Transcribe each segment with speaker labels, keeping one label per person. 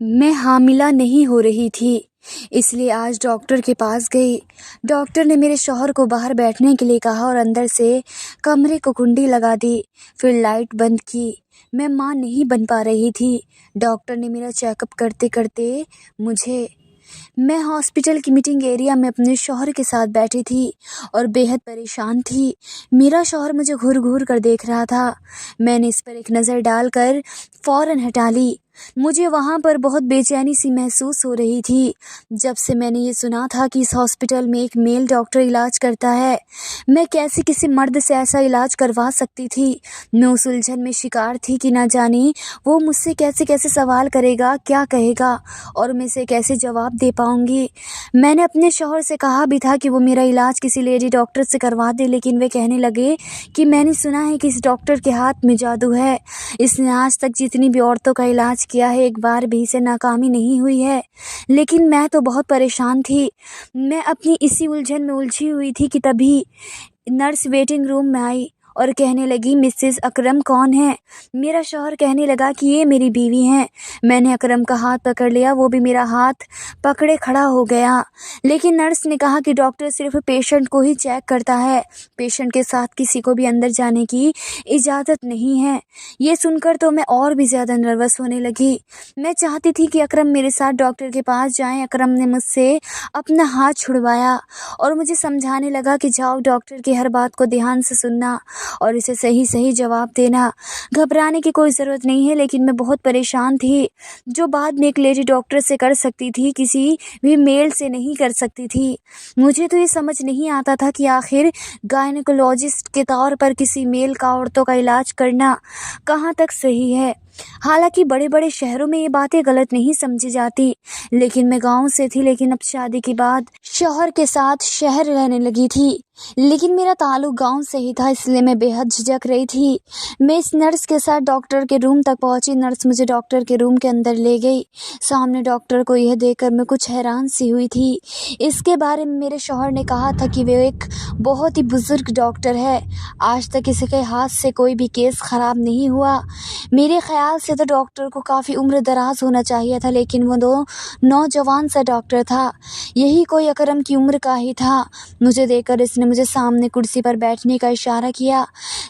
Speaker 1: मैं हामिला नहीं हो रही थी, इसलिए आज डॉक्टर के पास गई। डॉक्टर ने मेरे शौहर को बाहर बैठने के लिए कहा और अंदर से कमरे को कुंडी लगा दी। फिर लाइट बंद की। मैं माँ नहीं बन पा रही थी। डॉक्टर ने मेरा चेकअप करते करते मुझे मैं हॉस्पिटल की मीटिंग एरिया में अपने शौहर के साथ बैठी थी और बेहद परेशान थी। मेरा शौहर मुझे घूर घूर कर देख रहा था। मैंने इस पर एक नज़र डालकर फ़ौरन हटा ली। मुझे वहाँ पर बहुत बेचैनी सी महसूस हो रही थी। जब से मैंने ये सुना था कि इस हॉस्पिटल में एक मेल डॉक्टर इलाज करता है, मैं कैसे किसी मर्द से ऐसा इलाज करवा सकती थी। मैं उस उलझन में शिकार थी कि ना जाने वो मुझसे कैसे कैसे सवाल करेगा, क्या कहेगा और मैं इसे कैसे जवाब दे पाऊँगी। मैंने अपने शौहर से कहा भी था कि वो मेरा इलाज किसी लेडी डॉक्टर से करवा दे, लेकिन वे कहने लगे कि मैंने सुना है कि इस डॉक्टर के हाथ में जादू है। इसने आज तक जितनी भी औरतों का इलाज किया है, एक बार भी इसे नाकामी नहीं हुई है। लेकिन मैं तो बहुत परेशान थी। मैं अपनी इसी उलझन में उलझी हुई थी कि तभी नर्स वेटिंग रूम में आई और कहने लगी, मिसेस अकरम कौन है? मेरा शौहर कहने लगा कि ये मेरी बीवी हैं। मैंने अकरम का हाथ पकड़ लिया, वो भी मेरा हाथ पकड़े खड़ा हो गया। लेकिन नर्स ने कहा कि डॉक्टर सिर्फ पेशेंट को ही चेक करता है, पेशेंट के साथ किसी को भी अंदर जाने की इजाज़त नहीं है। ये सुनकर तो मैं और भी ज़्यादा नर्वस होने लगी। मैं चाहती थी कि अकरम मेरे साथ डॉक्टर के पास जाएं। अकरम ने मुझसे अपना हाथ छुड़वाया और मुझे समझाने लगा कि जाओ, डॉक्टर की हर बात को ध्यान से सुनना और इसे सही सही जवाब देना। घबराने की कोई ज़रूरत नहीं है। लेकिन मैं बहुत परेशान थी, जो बात मैं एक लेडी डॉक्टर से कर सकती थी, किसी भी मेल से नहीं कर सकती थी। मुझे तो ये समझ नहीं आता था कि आखिर गायनेकोलॉजिस्ट के तौर पर किसी मेल का औरतों का इलाज करना कहाँ तक सही है। हालांकि बड़े बड़े शहरों में ये बातें गलत नहीं समझी जाती, लेकिन मैं गांव से थी। लेकिन अब शादी के बाद शौहर के साथ शहर रहने लगी थी, लेकिन मेरा ताल्लुक गांव से ही था, इसलिए मैं बेहद झिझक रही थी। मैं इस नर्स के साथ डॉक्टर के रूम तक पहुंची। नर्स मुझे डॉक्टर के रूम के अंदर ले गई। सामने डॉक्टर को यह देखकर मैं कुछ हैरान सी हुई थी। इसके बारे में मेरे शौहर ने कहा था कि वे एक बहुत ही बुजुर्ग डॉक्टर है, आज तक किसी के हाथ से कोई भी केस ख़राब नहीं हुआ। मेरे ख्याल से तो डॉक्टर को काफ़ी उम्र दराज होना चाहिए था, लेकिन वो दो नौजवान सा डॉक्टर था। यही कोई अकरम की उम्र का ही था। मुझे देखकर इसने मुझे सामने कुर्सी पर बैठने का इशारा किया।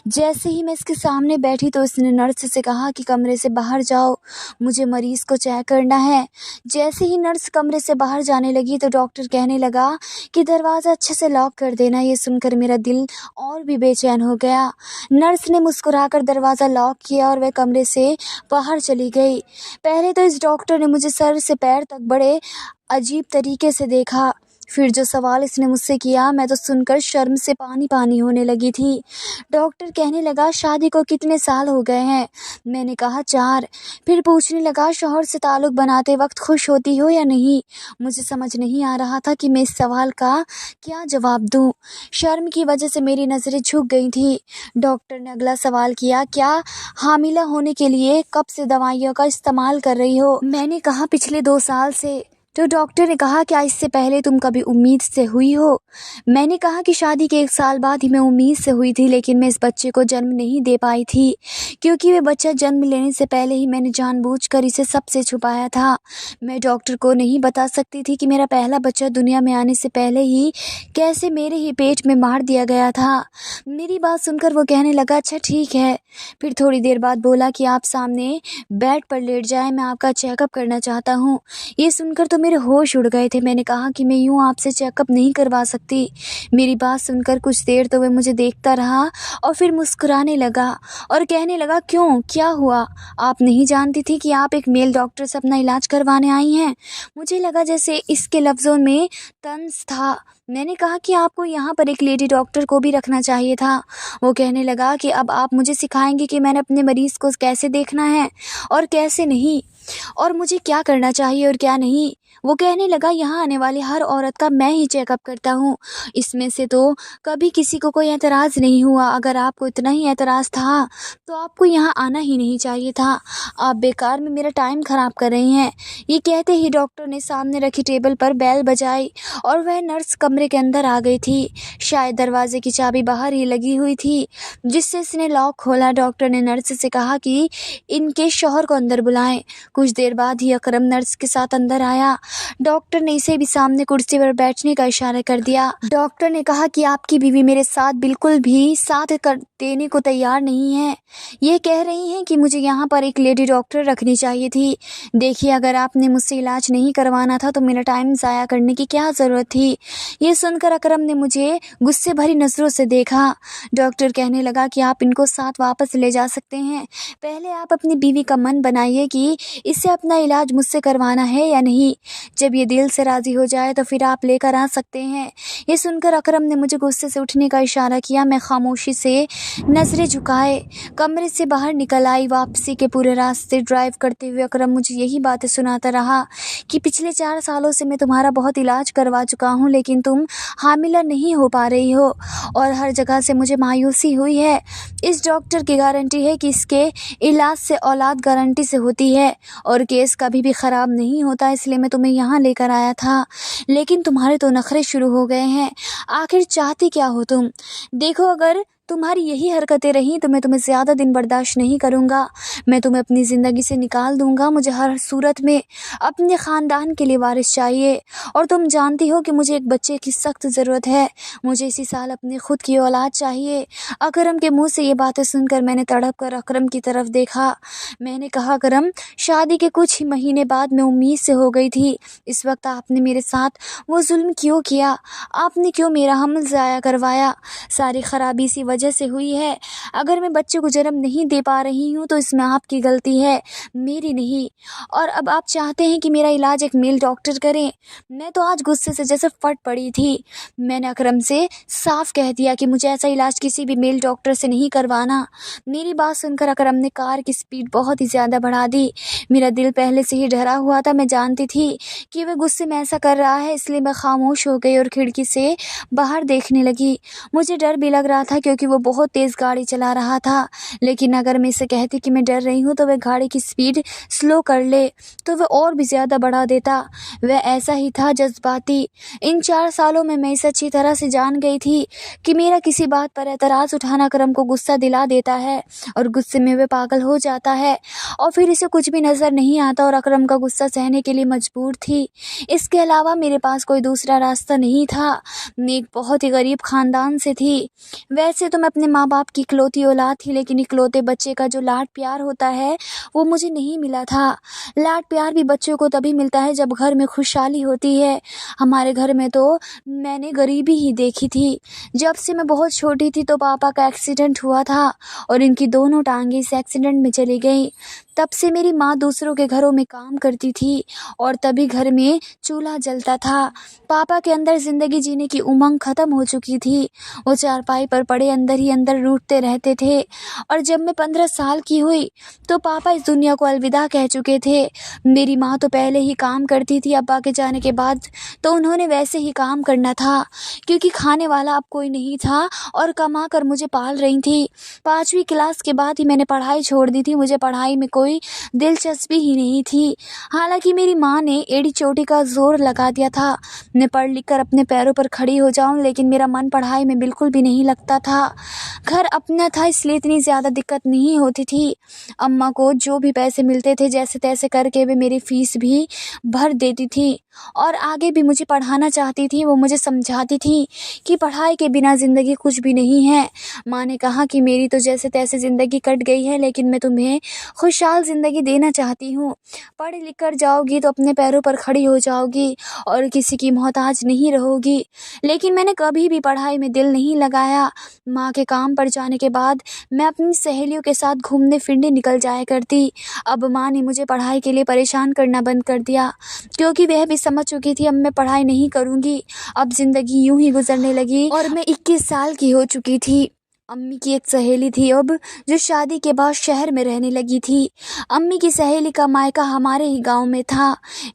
Speaker 1: जैसे ही मैं इसके सामने बैठी तो इसने नर्स से कहा कि कमरे से बाहर जाओ, मुझे मरीज़ को चेक करना है। जैसे ही नर्स कमरे से बाहर जाने लगी तो डॉक्टर कहने लगा कि दरवाज़ा अच्छे से लॉक कर देना। ये सुनकर मेरा दिल और भी बेचैन हो गया। नर्स ने मुस्कुराकर दरवाज़ा लॉक किया और वह कमरे से बाहर चली गई। पहले तो इस डॉक्टर ने मुझे सर से पैर तक बड़े अजीब तरीके से देखा। फिर जो सवाल इसने मुझसे किया, मैं तो सुनकर शर्म से पानी पानी होने लगी थी। डॉक्टर कहने लगा, शादी को कितने साल हो गए हैं? मैंने कहा 4। फिर पूछने लगा, शौहर से ताल्लुक़ बनाते वक्त खुश होती हो या नहीं? मुझे समझ नहीं आ रहा था कि मैं इस सवाल का क्या जवाब दूं। शर्म की वजह से मेरी नज़रें झुक गई थी। डॉक्टर ने अगला सवाल किया, क्या हामिला होने के लिए कब से दवाइयों का इस्तेमाल कर रही हो? मैंने कहा पिछले 2 साल से। तो डॉक्टर ने कहा, क्या इससे पहले तुम कभी उम्मीद से हुई हो? मैंने कहा कि शादी के 1 साल बाद ही मैं उम्मीद से हुई थी, लेकिन मैं इस बच्चे को जन्म नहीं दे पाई थी, क्योंकि वे बच्चा जन्म लेने से पहले ही मैंने जानबूझकर इसे सबसे छुपाया था। मैं डॉक्टर को नहीं बता सकती थी कि मेरा पहला बच्चा दुनिया में आने से पहले ही कैसे मेरे ही पेट में मार दिया गया था। मेरी बात सुनकर वो कहने लगा, अच्छा ठीक है। फिर थोड़ी देर बाद बोला कि आप सामने बेड पर लेट जाएं, मैं आपका चेकअप करना चाहता हूँ। ये सुनकर तो मेरे होश उड़ गए थे। मैंने कहा कि मैं यूँ आपसे चेकअप नहीं करवा सकती। मेरी बात सुनकर कुछ देर तो वह मुझे देखता रहा और फिर मुस्कुराने लगा और कहने लगा, क्यों, क्या हुआ? आप नहीं जानती थी कि आप एक मेल डॉक्टर से अपना इलाज करवाने आई हैं? मुझे लगा जैसे इसके लफ्ज़ों में तंज था। मैंने कहा कि आपको यहाँ पर एक लेडी डॉक्टर को भी रखना चाहिए था। वो कहने लगा कि अब आप मुझे सिखाएंगे कि मैंने अपने मरीज़ को कैसे देखना है और कैसे नहीं, और मुझे क्या करना चाहिए और क्या नहीं। वो कहने लगा, यहाँ आने वाली हर औरत का मैं ही चेकअप करता हूँ, इसमें से तो कभी किसी को कोई एतराज़ नहीं हुआ। अगर आपको इतना ही एतराज़ था तो आपको यहाँ आना ही नहीं चाहिए था। आप बेकार में मेरा टाइम ख़राब कर रही हैं। ये कहते ही डॉक्टर ने सामने रखी टेबल पर बेल बजाई और वह नर्स कमरे कमरे के अंदर आ गई थी। शायद दरवाजे की चाबी बाहर ही लगी हुई थी, जिससे इसने लॉक खोला। डॉक्टर ने नर्स से कहा कि इनके शौहर को अंदर बुलाएं। कुछ देर बाद ही अकरम नर्स के साथ अंदर आया। डॉक्टर ने इसे भी सामने कुर्सी पर बैठने का इशारा कर दिया। डॉक्टर ने कहा कि आपकी बीवी मेरे साथ बिल्कुल भी साथ कर देने को तैयार नहीं है। ये कह रही हैं कि मुझे यहाँ पर एक लेडी डॉक्टर रखनी चाहिए थी। देखिए, अगर आपने मुझसे इलाज नहीं करवाना था तो मेरा टाइम ज़ाया करने की क्या ज़रूरत थी। ये सुनकर अकरम ने मुझे गुस्से भरी नज़रों से देखा। डॉक्टर कहने लगा कि आप इनको साथ वापस ले जा सकते हैं। पहले आप अपनी बीवी का मन बनाइए कि इसे अपना इलाज मुझसे करवाना है या नहीं। जब ये दिल से राज़ी हो जाए तो फिर आप लेकर आ सकते हैं। ये सुनकर अकरम ने मुझे गुस्से से उठने का इशारा किया। मैं खामोशी से नज़रें झुकाए कमरे से बाहर निकल आई। वापसी के पूरे रास्ते ड्राइव करते हुए अकरम मुझे यही बातें सुनाता रहा कि पिछले 4 सालों से मैं तुम्हारा बहुत इलाज करवा चुका हूँ, लेकिन तुम हामिला नहीं हो पा रही हो और हर जगह से मुझे मायूसी हुई है। इस डॉक्टर की गारंटी है कि इसके इलाज से औलाद गारंटी से होती है और केस कभी भी ख़राब नहीं होता, इसलिए मैं तुम्हें यहाँ लेकर आया था। लेकिन तुम्हारे तो नखरे शुरू हो गए हैं। आखिर चाहती क्या हो तुम? देखो, अगर तुम्हारी यही हरकतें रहीं तो मैं तुम्हें ज़्यादा दिन बर्दाश्त नहीं करूँगा। मैं तुम्हें अपनी ज़िंदगी से निकाल दूँगा। मुझे हर सूरत में अपने ख़ानदान के लिए वारिस चाहिए और तुम जानती हो कि मुझे एक बच्चे की सख्त ज़रूरत है। मुझे इसी साल अपनी खुद की औलाद चाहिए। अकरम के मुंह से ये बातें सुनकर मैंने तड़प कर अकरम की तरफ देखा। मैंने कहा, अकरम, शादी के कुछ ही महीने बाद मैं उम्मीद से हो गई थी। इस वक्त आपने मेरे साथ वो जुल्म क्यों किया? आपने क्यों मेरा हमल ज़ाया करवाया? सारी ख़राबी इसी वजह से हुई है। अगर मैं बच्चे को जन्म नहीं दे पा रही हूँ तो इसमें आपकी गलती है, मेरी नहीं। और अब आप चाहते हैं कि मेरा इलाज एक मेल डॉक्टर करें। मैं तो आज गुस्से से जैसे फट पड़ी थी। मैंने अकरम से साफ कह दिया कि मुझे ऐसा इलाज किसी भी मेल डॉक्टर से नहीं करवाना। मेरी बात सुनकर अकरम ने कार की स्पीड बहुत ही ज़्यादा बढ़ा दी। मेरा दिल पहले से ही डरा हुआ था। मैं जानती थी कि वह गुस्से में ऐसा कर रहा है, इसलिए मैं खामोश हो गई और खिड़की से बाहर देखने लगी। मुझे डर भी लग रहा था क्योंकि वो बहुत तेज़ गाड़ी चला रहा था। लेकिन अगर मैं इसे कहती कि मैं डर रही हूँ तो वह गाड़ी की स्पीड स्लो कर ले तो वह और भी ज़्यादा बढ़ा देता। वह ऐसा ही था, जज्बाती। इन 4 सालों में मैं इसे अच्छी तरह से जान गई थी कि मेरा किसी बात पर एतराज़ उठाना अकरम को गुस्सा दिला देता है और गुस्से में वह पागल हो जाता है और फिर इसे कुछ भी नज़र नहीं आता और अकरम का गुस्सा सहने के लिए मजबूर थी। इसके अलावा मेरे पास कोई दूसरा रास्ता नहीं था। मैं एक बहुत ही गरीब ख़ानदान से थी। वैसे तो मैं अपने माँ बाप की इकलौती औलाद थी, लेकिन इकलौते बच्चे का जो लाड प्यार होता है वो मुझे नहीं मिला था। लाड प्यार भी बच्चों को तभी मिलता है जब घर में खुशहाली होती है। हमारे घर में तो मैंने गरीबी ही देखी थी। जब से मैं बहुत छोटी थी तो पापा का एक्सीडेंट हुआ था और इनकी दोनों टांगें इस एक्सीडेंट में चली गई। तब से मेरी माँ दूसरों के घरों में काम करती थी और तभी घर में चूल्हा जलता था। पापा के अंदर ज़िंदगी जीने की उमंग ख़त्म हो चुकी थी। वो चारपाई पर पड़े अंदर ही अंदर रूठते रहते थे और जब मैं 15 साल की हुई तो पापा इस दुनिया को अलविदा कह चुके थे। मेरी माँ तो पहले ही काम करती थी। अब्बा के जाने के बाद तो उन्होंने वैसे ही काम करना था क्योंकि खाने वाला अब कोई नहीं था और कमा कर मुझे पाल रही थी। 5वीं क्लास के बाद ही मैंने पढ़ाई छोड़ दी थी। मुझे पढ़ाई में कोई दिलचस्पी ही नहीं थी। हालांकि मेरी माँ ने एड़ी चोटी का जोर लगा दिया था मैं पढ़ लिख कर अपने पैरों पर खड़ी हो जाऊं, लेकिन मेरा मन पढ़ाई में बिल्कुल भी नहीं लगता था। घर अपना था इसलिए इतनी ज़्यादा दिक्कत नहीं होती थी। अम्मा को जो भी पैसे मिलते थे जैसे तैसे करके वे मेरी फ़ीस भी भर देती थी और आगे भी मुझे पढ़ाना चाहती थी। वो मुझे समझाती थी कि पढ़ाई के बिना ज़िंदगी कुछ भी नहीं है। माँ ने कहा कि मेरी तो जैसे तैसे ज़िंदगी कट गई है, लेकिन मैं तुम्हें खुशहाल ज़िंदगी देना चाहती हूँ। पढ़ लिख कर जाओगी तो अपने पैरों पर खड़ी हो जाओगी और किसी की मोहताज नहीं रहोगी। लेकिन मैंने कभी भी पढ़ाई में दिल नहीं लगाया। माँ के काम पर जाने के बाद मैं अपनी सहेलियों के साथ घूमने फिरने निकल जाया करती। अब माँ ने मुझे पढ़ाई के लिए परेशान करना बंद कर दिया क्योंकि वह भी समझ चुकी थी अब मैं पढ़ाई नहीं करूँगी। अब ज़िंदगी यूं ही गुजरने लगी और मैं 21 साल की हो चुकी थी। अम्मी की एक सहेली थी अब, जो शादी के बाद शहर में रहने लगी थी। अम्मी की सहेली का मायका हमारे ही गांव में था।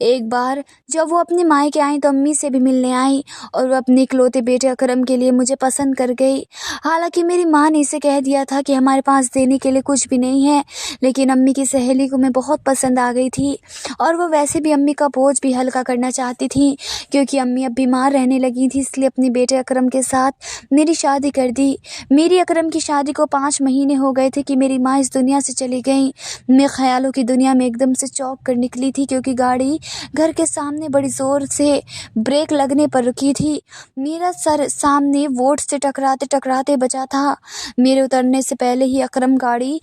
Speaker 1: एक बार जब वो अपने मायके आई तो अम्मी से भी मिलने आई और वो अपने इकलौते बेटे अकरम के लिए मुझे पसंद कर गई। हालांकि मेरी माँ ने इसे कह दिया था कि हमारे पास देने के लिए कुछ भी नहीं है, लेकिन अम्मी की सहेली को मैं बहुत पसंद आ गई थी और वो वैसे भी अम्मी का बोझ भी हल्का करना चाहती थी, क्योंकि अम्मी अब बीमार रहने लगी थी। इसलिए अपने बेटे अकरम के साथ मेरी शादी कर दी। मेरी अकरम की शादी को 5 महीने हो गए थे कि मेरी माँ इस दुनिया से चली गई। मैं ख्यालों की दुनिया में एकदम से चौंक कर निकली थी, क्योंकि गाड़ी घर के सामने बड़ी ज़ोर से ब्रेक लगने पर रुकी थी। मेरा सर सामने वोट से टकराते टकराते बचा था। मेरे उतरने से पहले ही अकरम गाड़ी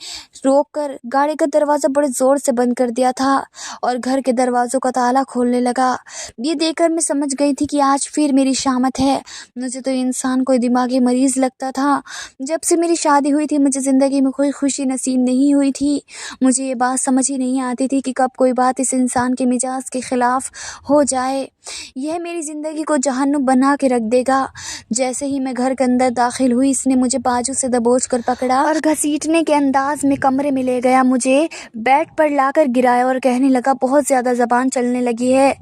Speaker 1: रोक कर गाड़ी का दरवाज़ा बड़े ज़ोर से बंद कर दिया था और घर के दरवाज़ों का ताला खोलने लगा। ये देखकर मैं समझ गई थी कि आज फिर मेरी शामत है। मुझे तो इंसान कोई दिमागी मरीज़ लगता था। जब से मेरी शादी हुई थी मुझे ज़िंदगी में कोई खुशी नसीब नहीं हुई थी। मुझे ये बात समझ ही नहीं आती थी कि कब कोई बात इस इंसान के मिजाज के ख़िलाफ़ हो जाए। यह मेरी ज़िंदगी को जहन्नुम बना के रख देगा। जैसे ही मैं घर के अंदर दाखिल हुई, इसने मुझे बाजू से दबोच कर पकड़ा और घसीटने के अंदाज में कमरे में ले गया। मुझे बेड पर लाकर गिराया और कहने लगा, बहुत ज़्यादा ज़बान चलने लगी है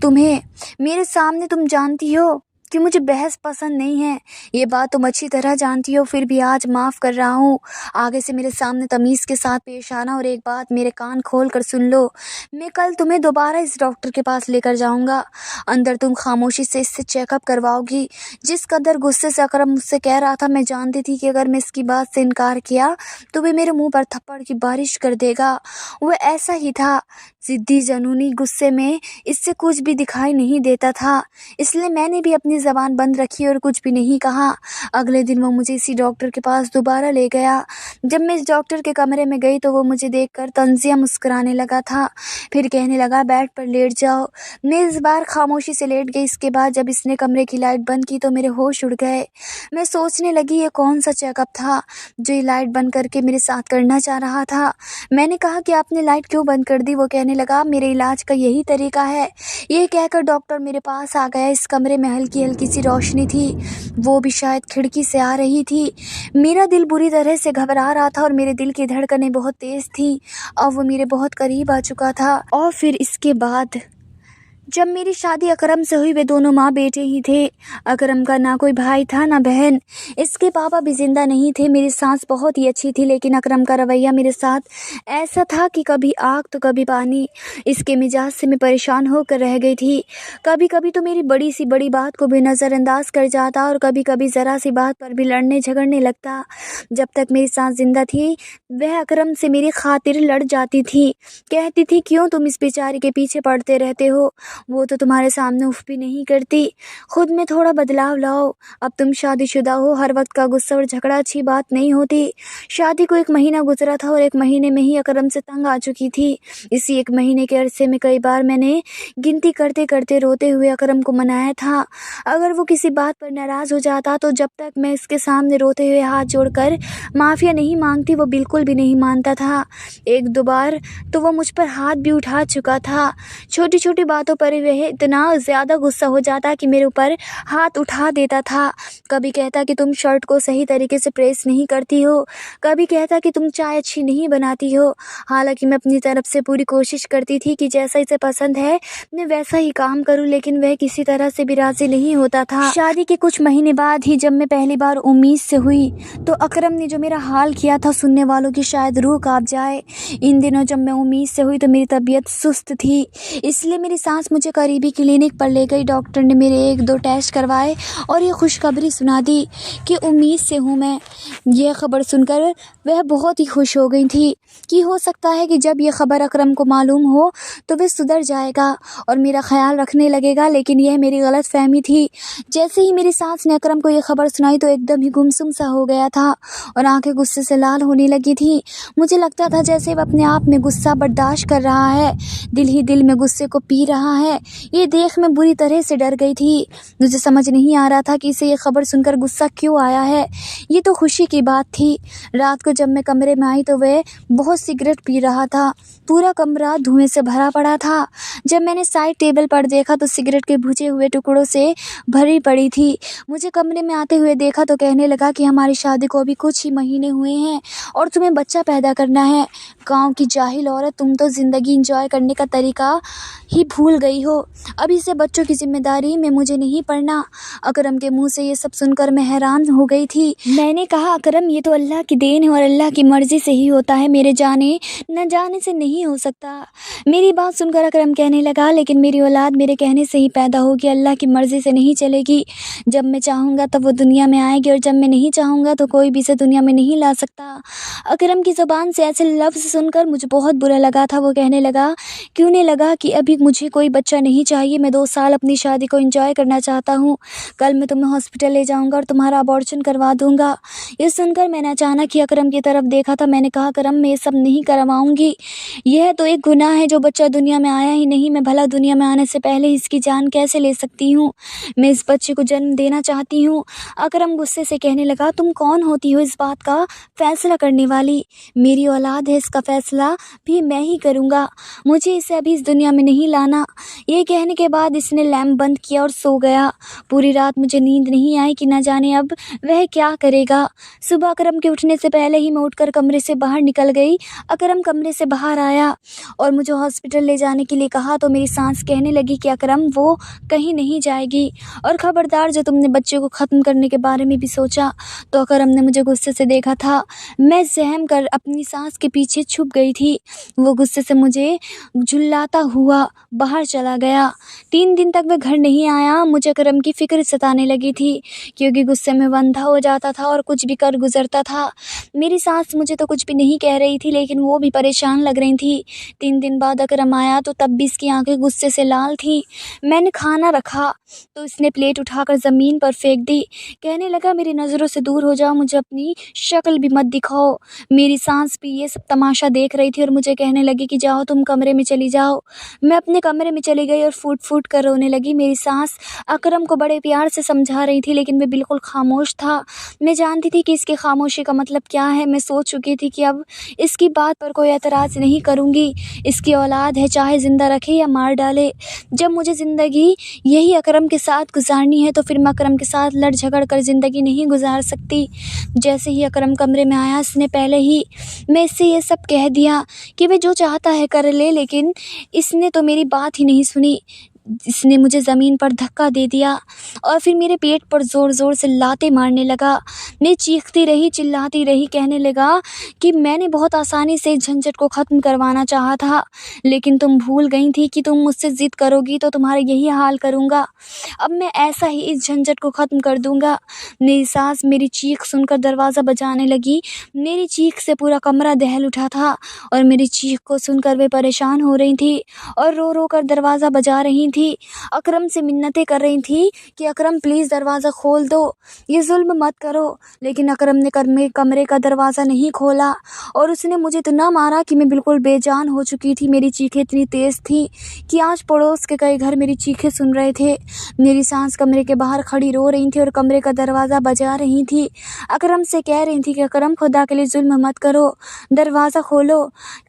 Speaker 1: तुम्हें। मेरे सामने तुम जानती हो कि मुझे बहस पसंद नहीं है। ये बात तुम अच्छी तरह जानती हो, फिर भी आज माफ़ कर रहा हूँ। आगे से मेरे सामने तमीज़ के साथ पेश आना। और एक बात मेरे कान खोल कर सुन लो, मैं कल तुम्हें दोबारा इस डॉक्टर के पास लेकर जाऊँगा। अंदर तुम खामोशी से इससे चेकअप करवाओगी। जिस कदर गुस्से से अकरम मुझसे कह रहा था, मैं जानती थी कि अगर मैं इसकी बात से इनकार किया तो वे मेरे मुँह पर थप्पड़ की बारिश कर देगा। वह ऐसा ही था, ज़िद्दी जनूनी गुस्से में इससे कुछ भी दिखाई नहीं देता था। इसलिए मैंने भी अपनी ज़बान बंद रखी और कुछ भी नहीं कहा। अगले दिन वो मुझे इसी डॉक्टर के पास दोबारा ले गया। जब मैं इस डॉक्टर के कमरे में गई तो वो मुझे देखकर तंज़िया मुस्कुराने लगा था। फिर कहने लगा, बेड पर लेट जाओ। मैं इस बार खामोशी से लेट गई। इसके बाद जब इसने कमरे की लाइट बंद की तो मेरे होश उड़ गए। मैं सोचने लगी, ये कौन सा चेकअप था जो ये लाइट बंद करके मेरे साथ करना चाह रहा था। मैंने कहा कि आपने लाइट क्यों बंद कर दी? वो कहने लगा, मेरे इलाज का यही तरीका है। ये कहकर डॉक्टर मेरे पास आ गया। इस कमरे में हल्की हल्की सी रोशनी थी, वो भी शायद खिड़की से आ रही थी। मेरा दिल बुरी तरह से घबरा रहा था और मेरे दिल की धड़कनें बहुत तेज़ थी। अब वो मेरे बहुत करीब आ चुका था। और फिर इसके बाद जब मेरी शादी अकरम से हुई, वे दोनों माँ बेटे ही थे। अकरम का ना कोई भाई था ना बहन। इसके पापा भी जिंदा नहीं थे। मेरी सास बहुत ही अच्छी थी, लेकिन अकरम का रवैया मेरे साथ ऐसा था कि कभी आग तो कभी पानी। इसके मिजाज से मैं परेशान होकर रह गई थी। कभी कभी तो मेरी बड़ी सी बड़ी बात को भी नज़रअंदाज कर जाता और कभी कभी ज़रा सी बात पर भी लड़ने झगड़ने लगता। जब तक मेरी सास जिंदा थी वह अकरम से मेरी खातिर लड़ जाती थी। कहती थी, क्यों तुम इस बेचारे के पीछे पड़ते रहते हो, वो तो तुम्हारे सामने उफ भी नहीं करती। खुद में थोड़ा बदलाव लाओ। अब तुम शादीशुदा हो, हर वक्त का गुस्सा और झगड़ा अच्छी बात नहीं होती। शादी को 1 महीना गुजरा था और 1 महीने में ही अकरम से तंग आ चुकी थी। इसी 1 महीने के अरसे में कई बार मैंने गिनती करते करते रोते हुए अकरम को मनाया था। अगर वो किसी बात पर नाराज़ हो जाता तो जब तक मैं इसके सामने रोते हुए हाथ जोड़कर माफ़िया नहीं मांगती, वो बिल्कुल भी नहीं मानता था। 1-2 बार तो वो मुझ पर हाथ भी उठा चुका था। छोटी छोटी बातों पर वह इतना ज़्यादा गुस्सा हो जाता कि मेरे ऊपर हाथ उठा देता था। कभी कहता कि तुम शर्ट को सही तरीके से प्रेस नहीं करती हो, कभी कहता कि तुम चाय अच्छी नहीं बनाती हो। हालांकि मैं अपनी तरफ से पूरी कोशिश करती थी कि जैसा इसे पसंद है मैं वैसा ही काम करूं, लेकिन वह किसी तरह से भी राज़ी नहीं होता था। शादी के कुछ महीने बाद ही जब मैं पहली बार उम्मीद से हुई तो अकरम ने जो मेरा हाल किया था, सुनने वालों की शायद रूह कांप जाए। इन दिनों जब मैं उम्मीद से हुई तो मेरी तबीयत सुस्त थी, इसलिए मेरी सास मुझे करीबी क्लिनिक पर ले गई। डॉक्टर ने मेरे 1-2 टेस्ट करवाए और ये खुशखबरी सुना दी कि उम्मीद से हूँ मैं। यह खबर सुनकर वह बहुत ही खुश हो गई थी कि हो सकता है कि जब यह खबर अकरम को मालूम हो तो वह सुधर जाएगा और मेरा ख्याल रखने लगेगा, लेकिन यह मेरी गलत फहमी थी। जैसे ही मेरी सास ने अकरम को यह खबर सुनाई तो एकदम ही गुमसुम सा हो गया था और आंखें गुस्से से लाल होने लगी थी। मुझे लगता था जैसे वह अपने आप में गुस्सा बर्दाश्त कर रहा है, दिल ही दिल में गुस्से को पी रहा है। ये देख मैं बुरी तरह से डर गई थी। मुझे समझ नहीं आ रहा था कि इसे ये खबर सुनकर गुस्सा क्यों आया है। ये तो खुशी की बात थी। रात को जब मैं कमरे में आई तो वह बहुत सिगरेट पी रहा था। पूरा कमरा धुएं से भरा पड़ा था। जब मैंने साइड टेबल पर देखा तो सिगरेट के बुझे हुए टुकड़ों से भरी पड़ी थी। मुझे कमरे में आते हुए देखा तो कहने लगा कि हमारी शादी को अभी कुछ ही महीने हुए हैं और तुम्हें बच्चा पैदा करना है। गाँव की जाहिल औरत, तुम तो ज़िंदगी इंजॉय करने का तरीका ही भूल गई हो। अभी से बच्चों की जिम्मेदारी में मुझे नहीं पड़ना। अकरम के मुंह से ये सब सुनकर मैं हैरान हो गई थी। मैंने कहा, अकरम, ये तो अल्लाह की देन है और अल्लाह की मर्जी से ही होता है, मेरे जाने न जाने से नहीं हो सकता। मेरी बात सुनकर अकरम कहने लगा, लेकिन मेरी औलाद मेरे कहने से ही पैदा होगी, अल्लाह की मर्जी से नहीं चलेगी। जब मैं चाहूँगा तब वो दुनिया में आएगी और जब मैं नहीं चाहूँगा तो कोई भी इसे दुनिया में नहीं ला सकता। अकरम की ज़ुबान से ऐसे लफ्ज़ सुनकर मुझे बहुत बुरा लगा था। वो कहने लगा कि उन्हें लगा कि अभी मुझे कोई बच्चा नहीं चाहिए, मैं 2 साल अपनी शादी को एंजॉय करना चाहता हूँ। कल मैं तुम्हें हॉस्पिटल ले जाऊँगा और तुम्हारा अबॉर्शन करवा दूँगा। ये सुनकर मैंने अचानक ही अकरम की तरफ देखा था। मैंने कहा, अकरम, मैं ये सब नहीं करवाऊँगी। यह तो एक गुनाह है। जो बच्चा दुनिया में आया ही नहीं, मैं भला दुनिया में आने से पहले इसकी जान कैसे ले सकती हूँ? मैं इस बच्चे को जन्म देना चाहती हूँ। अकरम गुस्से से कहने लगा, तुम कौन होती हो इस बात का फैसला करने वाली? मेरी औलाद है, इसका फैसला भी मैं ही करूँगा। मुझे इसे अभी इस दुनिया में नहीं लाना। ये कहने के बाद इसने लैंप बंद किया और सो गया। पूरी रात मुझे नींद नहीं आई कि न जाने अब वह क्या करेगा। सुबह अकरम के उठने से पहले ही मैं उठकर कमरे से बाहर निकल गई। अकरम कमरे से बाहर आया और मुझे हॉस्पिटल ले जाने के लिए कहा तो मेरी सांस कहने लगी कि अकरम, वो कहीं नहीं जाएगी और ख़बरदार, जो तुमने बच्चे को ख़त्म करने के बारे में भी सोचा। तो अकरम ने मुझे गुस्से से देखा था। मैं सहम कर अपनी सांस के पीछे छुप गई थी। वो गुस्से से मुझे झुल्लाता हुआ बाहर चला गया। 3 दिन तक वह घर नहीं आया। मुझे अकरम की फ़िक्र सताने लगी थी, क्योंकि गुस्से में वह अंधा हो जाता था और कुछ भी कर गुजरता था। मेरी सास मुझे तो कुछ भी नहीं कह रही थी, लेकिन वो भी परेशान लग रही थी। 3 दिन बाद अकरम आया तो तब भी इसकी आंखें गुस्से से लाल थी। मैंने खाना रखा तो इसने प्लेट उठाकर ज़मीन पर फेंक दी। कहने लगा, मेरी नज़रों से दूर हो जाओ, मुझे अपनी शक्ल भी मत दिखाओ। मेरी सास भी ये सब तमाशा देख रही थी और मुझे कहने लगी कि जाओ, तुम कमरे में चली जाओ। मैं अपने कमरे में चली गई और फूट फूट कर रोने लगी। मेरी सास अकरम को बड़े प्यार से समझा रही थी, लेकिन वह बिल्कुल खामोश था। मैं जानती थी कि इसकी खामोशी का मतलब क्या है। मैं सोच चुकी थी कि अब इसकी बात पर कोई एतराज़ नहीं करूँगी। इसकी औलाद है, चाहे ज़िंदा रखे या मार डाले। जब मुझे ज़िंदगी यही अकरम के साथ गुजारनी है तो फिर मैं अकरम के साथ लड़ झगड़ कर ज़िंदगी नहीं गुजार सकती। जैसे ही अकरम कमरे में आया, इसने पहले ही मैं इससे ये सब कह दिया कि वह जो चाहता है कर ले, लेकिन इसने तो मेरी बात ही नहीं सुनी। इसने मुझे ज़मीन पर धक्का दे दिया और फिर मेरे पेट पर ज़ोर ज़ोर से लातें मारने लगा। मैं चीखती रही, चिल्लाती रही। कहने लगा कि मैंने बहुत आसानी से इस झंझट को ख़त्म करवाना चाहा था, लेकिन तुम भूल गई थी कि तुम मुझसे ज़िद करोगी तो तुम्हारा यही हाल करूँगा। अब मैं ऐसा ही इस झंझट को ख़त्म कर दूँगा। मेरी सास मेरी चीख सुनकर दरवाज़ा बजाने लगी। मेरी चीख से पूरा कमरा दहल उठा था और मेरी चीख को सुनकर वे परेशान हो रही थी और रो रो कर दरवाज़ा बजा रही थी। अकरम से मिन्नतें कर रही थी कि अकरम, प्लीज़ दरवाज़ा खोल दो, ये जुल्म मत करो। लेकिन अकरम ने कमरे का दरवाज़ा नहीं खोला और उसने मुझे इतना मारा कि मैं बिल्कुल बेजान हो चुकी थी। मेरी चीखें इतनी तेज़ थी कि आज पड़ोस के कई घर मेरी चीखें सुन रहे थे। मेरी सास कमरे के बाहर खड़ी रो रही थी और कमरे का दरवाज़ा बजा रही थी। अकरम से कह रही थी कि अकरम, खुदा के लिए जुल्म मत करो, दरवाज़ा खोलो।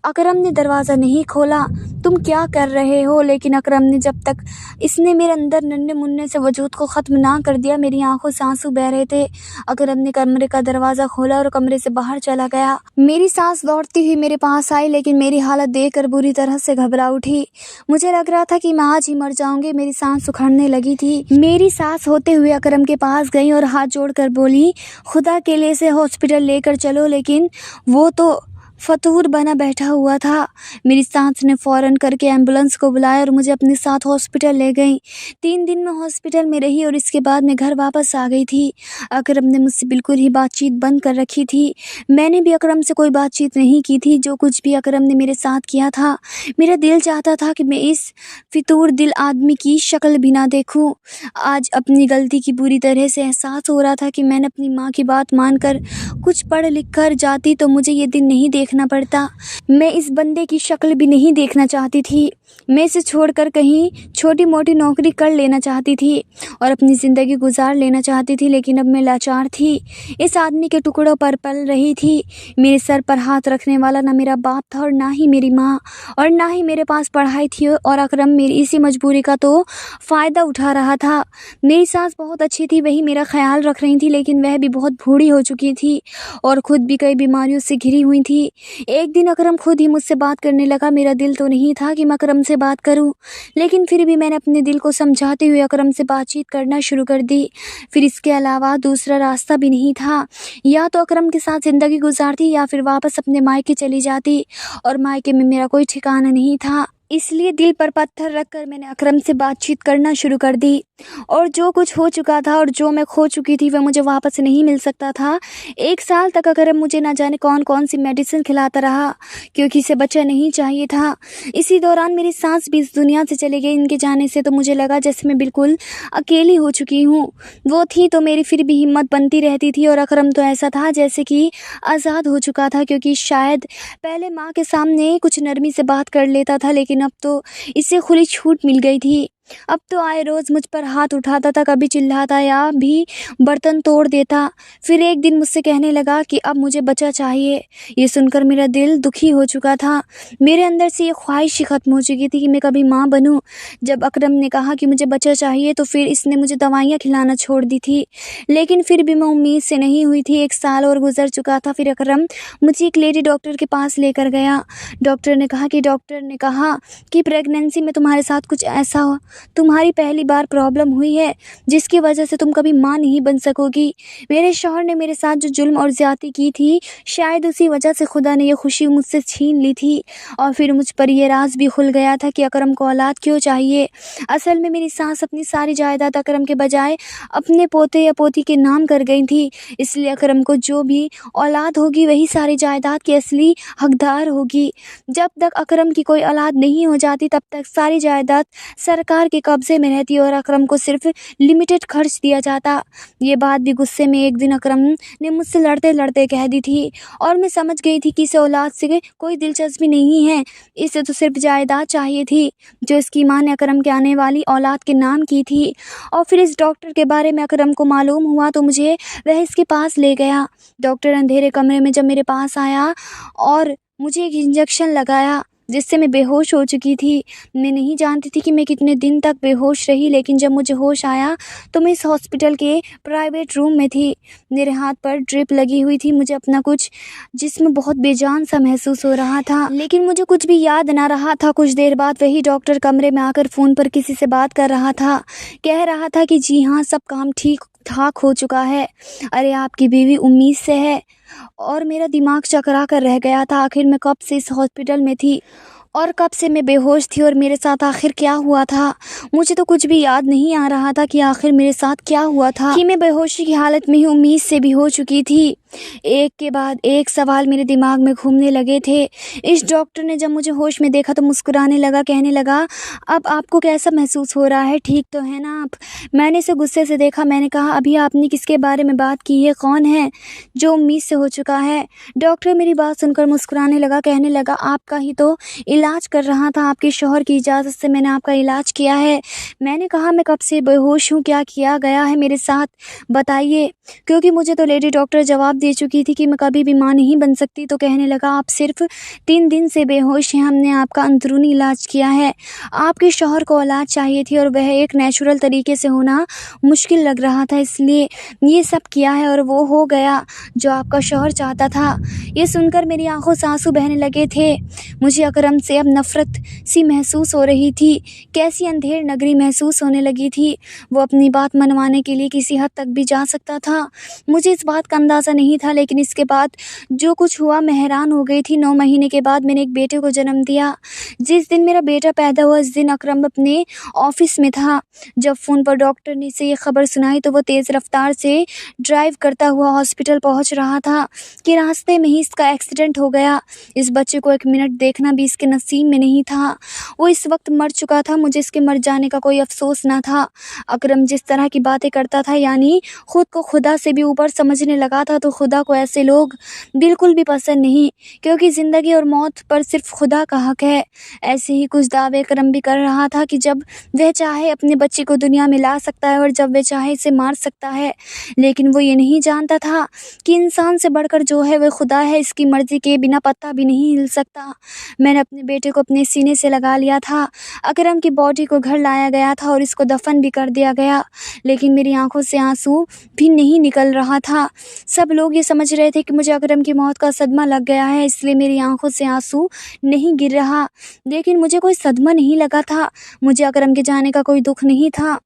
Speaker 1: अकरम ने दरवाज़ा नहीं खोला। तुम क्या कर रहे हो? लेकिन अकरम ने, जब तक इसने मेरे अंदर नन्हे मुन्ने से वजूद को ख़त्म ना कर दिया, मेरी आंखों से आंसू बह रहे थे। अकरम ने कमरे का दरवाज़ा खोला और कमरे से बाहर चला गया। मेरी सास दौड़ती हुई मेरे पास आई, लेकिन मेरी हालत देखकर बुरी तरह से घबरा उठी। मुझे लग रहा था कि मैं आज ही मर जाऊंगी। मेरी सांस उखड़ने लगी थी। मेरी सास होते हुए अकरम के पास गई और हाथ जोड़कर बोली, खुदा के लिए इसे हॉस्पिटल लेकर चलो। लेकिन वो तो फतूर बना बैठा हुआ था। मेरी सास ने फ़ौरन करके एम्बुलेंस को बुलाया और मुझे अपने साथ हॉस्पिटल ले गई। 3 दिन मैं हॉस्पिटल में रही और इसके बाद मैं घर वापस आ गई थी। अकरम ने मुझसे बिल्कुल ही बातचीत बंद कर रखी थी। मैंने भी अकरम से कोई बातचीत नहीं की थी। जो कुछ भी अकरम ने मेरे साथ किया था, मेरा दिल चाहता था कि मैं इस फितूर दिल आदमी की शक्ल भी ना देखूं। आज अपनी गलती की बुरी तरह से एहसास हो रहा था कि मैंने अपनी माँ की बात मानकर कुछ पढ़ लिख कर जाती तो मुझे ये दिन नहीं देखना देखना पड़ता। मैं इस बंदे की शक्ल भी नहीं देखना चाहती थी। मैं इसे छोड़कर कहीं छोटी मोटी नौकरी कर लेना चाहती थी और अपनी ज़िंदगी गुजार लेना चाहती थी, लेकिन अब मैं लाचार थी। इस आदमी के टुकड़ों पर पल रही थी। मेरे सर पर हाथ रखने वाला ना मेरा बाप था और ना ही मेरी माँ, और ना ही मेरे पास पढ़ाई थी, और अकरम मेरी इसी मजबूरी का तो फ़ायदा उठा रहा था। मेरी सास बहुत अच्छी थी, वही मेरा ख्याल रख रही थी, लेकिन वह भी बहुत बूढ़ी हो चुकी थी और ख़ुद भी कई बीमारियों से घिरी हुई थी। एक दिन अकरम खुद ही मुझसे बात करने लगा। मेरा दिल तो नहीं था कि मैं अकरम से बात करूं, लेकिन फिर भी मैंने अपने दिल को समझाते हुए अकरम से बातचीत करना शुरू कर दी। फिर इसके अलावा दूसरा रास्ता भी नहीं था। या तो अकरम के साथ ज़िंदगी गुजारती या फिर वापस अपने मायके चली जाती, और मायके में मेरा कोई ठिकाना नहीं था। इसलिए दिल पर पत्थर रखकर मैंने अकरम से बातचीत करना शुरू कर दी। और जो कुछ हो चुका था और जो मैं खो चुकी थी वह मुझे वापस नहीं मिल सकता था। 1 साल तक अकरम मुझे ना जाने कौन कौन सी मेडिसिन खिलाता रहा, क्योंकि इसे बच्चा नहीं चाहिए था। इसी दौरान मेरी सास भी इस दुनिया से चली गई। इनके जाने से तो मुझे लगा जैसे मैं बिल्कुल अकेली हो चुकी हूँ। वो थी तो मेरी फिर भी हिम्मत बनती रहती थी, और अकरम तो ऐसा था जैसे कि आज़ाद हो चुका था, क्योंकि शायद पहले माँ के सामने कुछ नरमी से बात कर लेता था, लेकिन अब तो इसे खुली छूट मिल गई थी। अब तो आए रोज़ मुझ पर हाथ उठाता था, कभी चिल्लाता या भी बर्तन तोड़ देता। फिर एक दिन मुझसे कहने लगा कि अब मुझे बच्चा चाहिए। ये सुनकर मेरा दिल दुखी हो चुका था। मेरे अंदर से ये ख्वाहिश ही ख़त्म हो चुकी थी कि मैं कभी माँ बनूं। जब अकरम ने कहा कि मुझे बच्चा चाहिए तो फिर इसने मुझे दवाइयाँ खिलाना छोड़ दी थी, लेकिन फिर भी मैं उम्मीद से नहीं हुई थी। 1 साल और गुजर चुका था। फिर अकरम मुझे एक लेडी डॉक्टर के पास लेकर गया। डॉक्टर ने कहा कि प्रेगनेंसी में तुम्हारे साथ कुछ ऐसा हो, तुम्हारी पहली बार प्रॉब्लम हुई है जिसकी वजह से तुम कभी माँ नहीं बन सकोगी। मेरे शौहर ने मेरे साथ जो जुल्म और ज़्यादती की थी, शायद उसी वजह से खुदा ने ये खुशी मुझसे छीन ली थी। और फिर मुझ पर यह राज भी खुल गया था कि अकरम को औलाद क्यों चाहिए। असल में मेरी सास अपनी सारी जायदाद अकरम के बजाय अपने पोते या पोती के नाम कर गई थी, इसलिए अकरम को जो भी औलाद होगी वही सारी जायदाद की असली हकदार होगी। जब तक अकरम की कोई औलाद नहीं हो जाती तब तक सारी जायदाद सरकार के कब्जे में रहती और अकरम को सिर्फ लिमिटेड खर्च दिया जाता। ये बात भी गुस्से में एक दिन अकरम ने मुझसे लड़ते लड़ते कह दी थी, और मैं समझ गई थी कि इसे औलाद से कोई दिलचस्पी नहीं है। इसे तो सिर्फ जायदाद चाहिए थी जो इसकी माँ ने अकरम के आने वाली औलाद के नाम की थी। और फिर इस डॉक्टर के बारे में अकरम को मालूम हुआ तो मुझे वह इसके पास ले गया। डॉक्टर अंधेरे कमरे में जब मेरे पास आया और मुझे एक इंजेक्शन लगाया जिससे मैं बेहोश हो चुकी थी। मैं नहीं जानती थी कि मैं कितने दिन तक बेहोश रही, लेकिन जब मुझे होश आया तो मैं इस हॉस्पिटल के प्राइवेट रूम में थी। मेरे हाथ पर ड्रिप लगी हुई थी। मुझे अपना कुछ जिस्म बहुत बेजान सा महसूस हो रहा था, लेकिन मुझे कुछ भी याद ना रहा था। कुछ देर बाद वही डॉक्टर कमरे में आकर फ़ोन पर किसी से बात कर रहा था। कह रहा था कि जी हाँ, सब काम ठीक ठाक हो चुका है। अरे आपकी बीवी उम्मीद से है। और मेरा दिमाग चकरा कर रह गया था। आखिर मैं कब से इस हॉस्पिटल में थी और कब से मैं बेहोश थी, और मेरे साथ आखिर क्या हुआ था। मुझे तो कुछ भी याद नहीं आ रहा था कि आखिर मेरे साथ क्या हुआ था कि मैं बेहोशी की हालत में ही उम्मीद से भी हो चुकी थी। एक के बाद एक सवाल मेरे दिमाग में घूमने लगे थे। इस डॉक्टर ने जब मुझे होश में देखा तो मुस्कुराने लगा, कहने लगा, अब आपको कैसा महसूस हो रहा है, ठीक तो है ना आप? मैंने इसे गुस्से से देखा। मैंने कहा, अभी आपने किसके बारे में बात की है? कौन है जो उम्मीद से हो चुका है? डॉक्टर मेरी बात सुनकर मुस्कुराने लगा, कहने लगा, आपका ही तो इलाज कर रहा था। आपके शौहर की इजाज़त से मैंने आपका इलाज किया है। मैंने कहा, मैं कब से बेहोश हूँ, क्या किया गया है मेरे साथ, बताइए। क्योंकि मुझे तो लेडी डॉक्टर जवाब दे चुकी थी कि मैं कभी भी माँ नहीं बन सकती। तो कहने लगा, आप सिर्फ 3 दिन से बेहोश हैं। हमने आपका अंदरूनी इलाज किया है। आपके शौहर को औलाद चाहिए थी और वह एक नेचुरल तरीके से होना मुश्किल लग रहा था, इसलिए ये सब किया है और वो हो गया जो आपका शौहर चाहता था। ये सुनकर मेरी आंखों से आंसू बहने लगे थे। मुझे अकरम से अब नफ़रत सी महसूस हो रही थी। कैसी अंधेर नगरी महसूस होने लगी थी। वो अपनी बात मनवाने के लिए किसी हद तक भी जा सकता था। मुझे इस बात का अंदाज़ा नहीं था, लेकिन इसके बाद जो कुछ हुआ मैं हैरान हो गई थी। 9 महीने के बाद मैंने एक बेटे को जन्म दिया। जिस दिन मेरा बेटा पैदा हुआ उस दिन अकरम अपने ऑफिस में था। जब फ़ोन पर डॉक्टर ने इसे ये खबर सुनाई तो वो तेज़ रफ्तार से ड्राइव करता हुआ हॉस्पिटल पहुंच रहा था कि रास्ते में ही इसका एक्सीडेंट हो गया। इस बच्चे को 1 मिनट देखना भी इसके नसीब में नहीं था। वो इस वक्त मर चुका था। मुझे इसके मर जाने का कोई अफसोस ना था। अकरम जिस तरह की बातें करता था, यानी खुद को खुदा से भी ऊपर समझने लगा था, तो खुदा को ऐसे लोग बिल्कुल भी पसंद नहीं, क्योंकि ज़िंदगी और मौत पर सिर्फ खुदा का हक है। ऐसे ही कुछ दावे करम भी कर रहा था कि जब वह चाहे अपने बच्चे को दुनिया में ला सकता है और जब वह चाहे इसे मार सकता है। लेकिन वो ये नहीं जानता था कि इंसान से बढ़कर जो है वह खुदा है। इसकी मर्ज़ी के बिना पत्ता भी नहीं हिल सकता। मैंने अपने बेटे को अपने सीने से लगा लिया था। अकरम की बॉडी को घर लाया गया था और इसको दफन भी कर दिया गया, लेकिन मेरी आंखों से आंसू भी नहीं निकल रहा था। सब लोग ये समझ रहे थे कि मुझे अकरम की मौत का सदमा लग गया है, इसलिए मेरी आंखों से आंसू नहीं गिर रहा। लेकिन मुझे कोई सदमा नहीं लगा था। मुझे अकरम के जाने का कोई दुख नहीं था।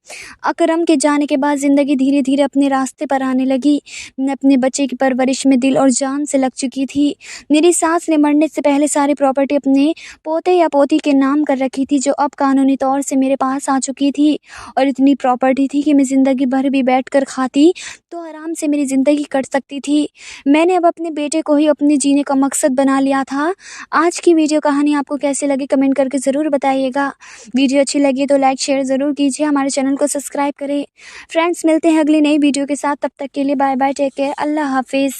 Speaker 1: अकरम के जाने के बाद ज़िंदगी धीरे धीरे अपने रास्ते पर आने लगी। मैं अपने बच्चे की परवरिश में दिल और जान से लग चुकी थी। मेरी सास ने मरने से पहले सारी प्रॉपर्टी अपने पोते या पोती के नाम कर रखी थी, जो अब कानूनी तौर से मेरे पास आ चुकी थी। और इतनी प्रॉपर्टी थी कि मैं ज़िंदगी भर भी बैठकर खाती तो आराम से मेरी ज़िंदगी कट सकती थी। मैंने अब अपने बेटे को ही अपने जीने का मकसद बना लिया था। आज की वीडियो कहानी आपको कैसी लगी कमेंट करके ज़रूर बताइएगा। वीडियो अच्छी लगी तो लाइक शेयर ज़रूर कीजिए, हमारे चैनल को सब्सक्राइब करें। फ्रेंड्स, मिलते हैं अगली नई वीडियो के साथ। तब तक के लिए बाय बाय, टेक केयर, अल्लाह हाफिज़।